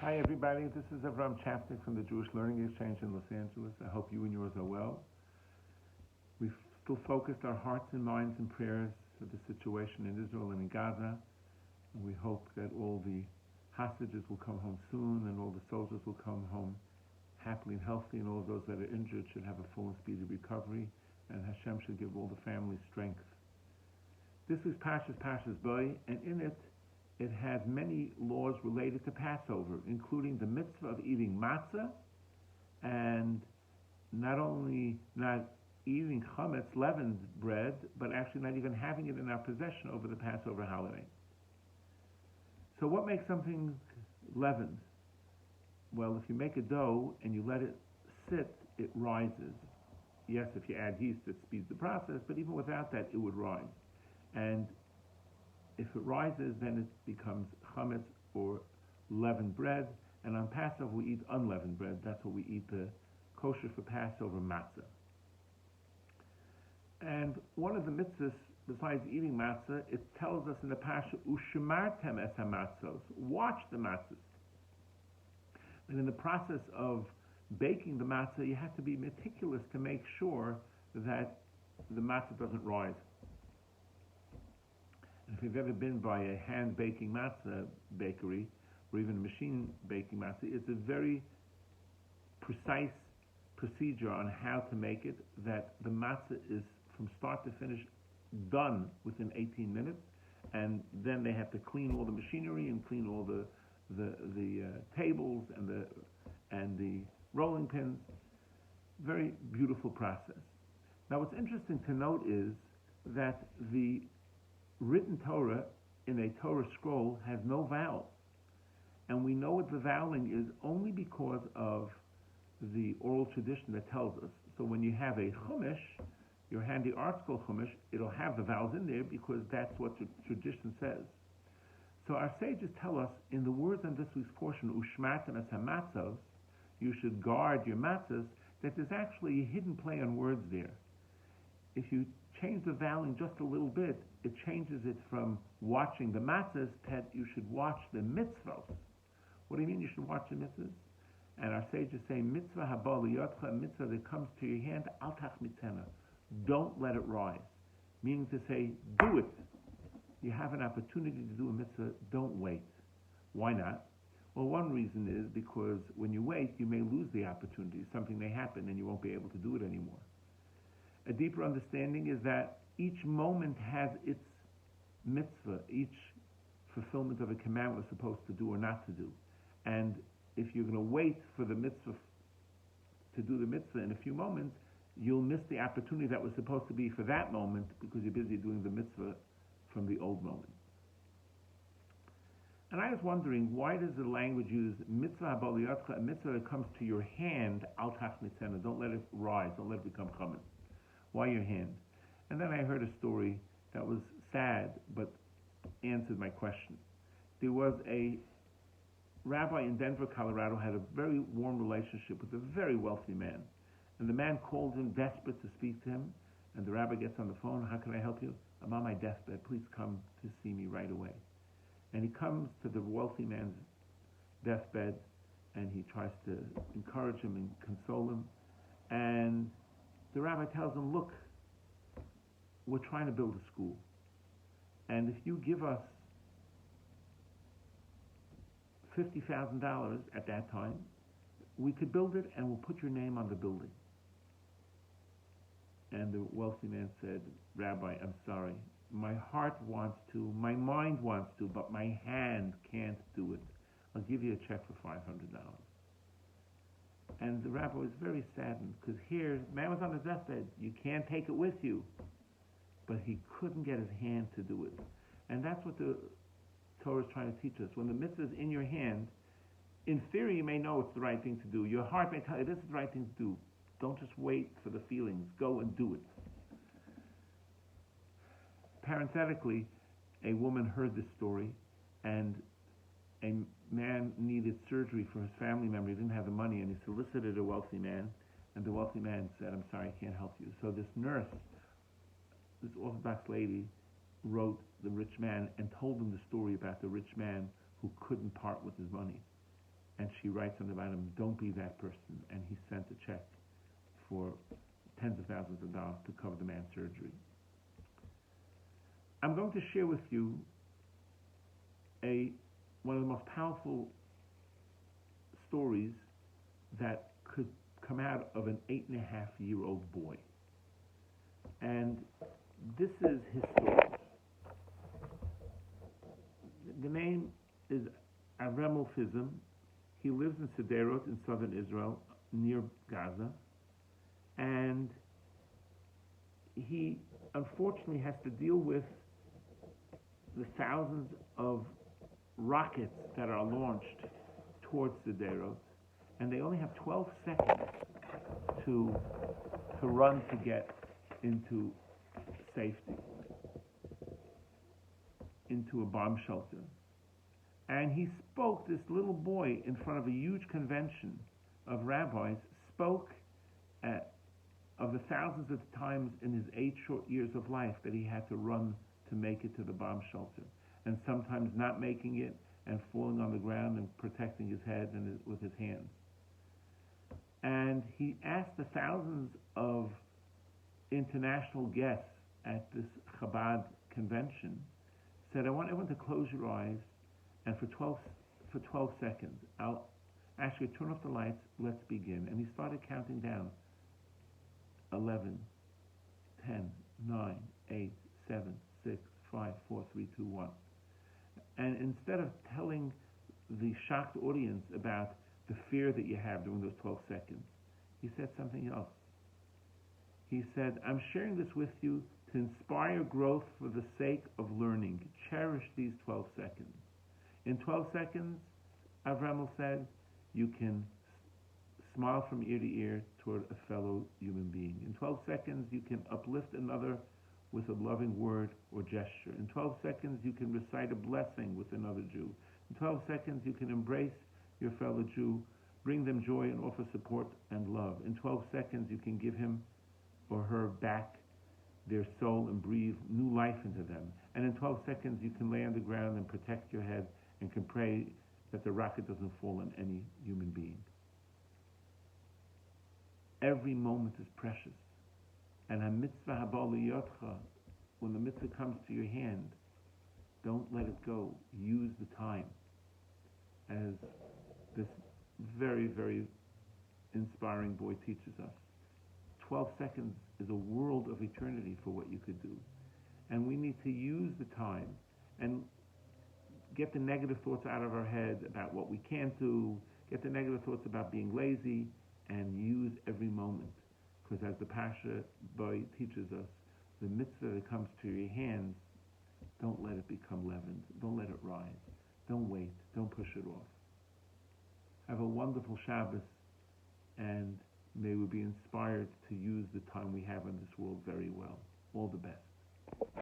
Hi everybody, this is Czapnik from the Jewish Learning Exchange in Los Angeles. I hope you and yours are well. We've still focused our hearts and minds and prayers for the situation in Israel and in Gaza. And we hope that all the hostages will come home soon and all the soldiers will come home happily and healthy, and all of those that are injured should have a full and speedy recovery, and Hashem should give all the families strength. This is Parshat Bo, and in it has many laws related to Passover, including the mitzvah of eating matzah, and not only not eating chametz, leavened bread, but actually not even having it in our possession over the Passover holiday. So what makes something leavened? Well, if you make a dough and you let it sit, it rises. Yes, if you add yeast, it speeds the process, but even without that, it would rise. And if it rises, then it becomes chametz or leavened bread. And on Passover, we eat unleavened bread. That's what we eat, the kosher for Passover matzah. And one of the mitzvahs, besides eating matzah, it tells us in the Parsha, Ushemartem es hamatzos, watch the matzahs. And in the process of baking the matzah, you have to be meticulous to make sure that the matzah doesn't rise. And if you've ever been by a hand baking matzah bakery, or even a machine baking matzah, it's a very precise procedure on how to make it, that the matzah is from start to finish done within 18 minutes, and then they have to clean all the machinery and clean all the tables and the rolling pins. Very beautiful process. Now what's interesting to note is that the written Torah in a Torah scroll has no vowel. And we know what the voweling is only because of the oral tradition that tells us. So when you have a chumash, your handy art scroll chumash, it'll have the vowels in there because that's what the tradition says. So our sages tell us in the words on this week's portion, Ushmartem es hamatzos, you should guard your matzahs, that there's actually a hidden play on words there. If you change the voweling just a little bit, it changes it from watching the matzahs that you should watch the mitzvahs. What do you mean you should watch the mitzvahs? And our sages say, mitzvah haba liyotcha, a mitzvah that comes to your hand, al tachmitena. Don't let it rise. Meaning to say, do it. You have an opportunity to do a mitzvah, don't wait. Why not? Well, one reason is because when you wait, you may lose the opportunity. Something may happen and you won't be able to do it anymore. A deeper understanding is that each moment has its mitzvah, each fulfillment of a command we're supposed to do or not to do. And if you're going to wait for the mitzvah to do the mitzvah in a few moments, you'll miss the opportunity that was supposed to be for that moment because you're busy doing the mitzvah from the old moment. And I was wondering, why does the language use mitzvah haba liyotcha, a mitzvah that comes to your hand, al tachmitena, don't let it rise, don't let it become chametz. Why your hand? And then I heard a story that was sad, but answered my question. There was a rabbi in Denver, Colorado, had a very warm relationship with a very wealthy man. And the man called him, desperate to speak to him, and the rabbi gets on the phone, how can I help you? I'm on my deathbed, please come to see me right away. And he comes to the wealthy man's deathbed, and he tries to encourage him and console him. And the rabbi tells him, look, we're trying to build a school. And if you give us $50,000 at that time, we could build it and we'll put your name on the building. And the wealthy man said, Rabbi, I'm sorry. My heart wants to, my mind wants to, but my hand can't do it. I'll give you a check for $500. And the rabbi was very saddened because here, the man was on his deathbed. You can't take it with you. But he couldn't get his hand to do it. And that's what the Torah is trying to teach us. When the mitzvah is in your hand, in theory you may know it's the right thing to do. Your heart may tell you this is the right thing to do. Don't just wait for the feelings. Go and do it. Parenthetically, a woman heard this story, and a man needed surgery for his family member. He didn't have the money, and he solicited a wealthy man, and the wealthy man said, I'm sorry, I can't help you. So this nurse, this Orthodox lady, wrote the rich man and told him the story about the rich man who couldn't part with his money. and she writes on the bottom, "Don't be that person." And he sent a check for tens of thousands of dollars to cover the man's surgery. I'm going to share with you one of the most powerful stories that could come out of an 8.5-year-old boy. And this is his story. The name is Avremel Fizim. He lives in Sderot in southern Israel, near Gaza. And he unfortunately has to deal with the thousands of rockets that are launched towards Sderot, and they only have 12 seconds to run to get into safety, into a bomb shelter. And he spoke, this little boy, in front of a huge convention of rabbis, spoke of the thousands of times in his 8 short years of life that he had to run to make it to the bomb shelter, and sometimes not making it and falling on the ground and protecting his head and with his hands. And he asked the thousands of international guests at this Chabad convention, said, "I want everyone to close your eyes, and for 12 seconds, I'll ask you to turn off the lights, let's begin." And he started counting down. 11, 10, 9, 8, 7, 6, 5, 4, 3, 2, 1. And instead of telling the shocked audience about the fear that you have during those 12 seconds, he said something else. He said, "I'm sharing this with you to inspire growth for the sake of learning. Cherish these 12 seconds. In 12 seconds," Avremel said, "you can smile from ear to ear toward a fellow human being. In 12 seconds, you can uplift another with a loving word or gesture. In 12 seconds, you can recite a blessing with another Jew. In 12 seconds, you can embrace your fellow Jew, bring them joy and offer support and love. In 12 seconds, you can give him or her back their soul and breathe new life into them. And in 12 seconds, you can lay on the ground and protect your head and can pray that the rocket doesn't fall on any human being. Every moment is precious. And ha-mitzvah haba liyotcha, when the mitzvah comes to your hand, don't let it go. Use the time." As this very, very inspiring boy teaches us. 12 seconds is a world of eternity for what you could do. And we need to use the time and get the negative thoughts out of our head about what we can't do, get the negative thoughts about being lazy, and use every moment. Because as the Parshat Bo teaches us, the mitzvah that comes to your hands, don't let it become leavened. Don't let it rise. Don't wait. Don't push it off. Have a wonderful Shabbos, and may we be inspired to use the time we have in this world very well. All the best.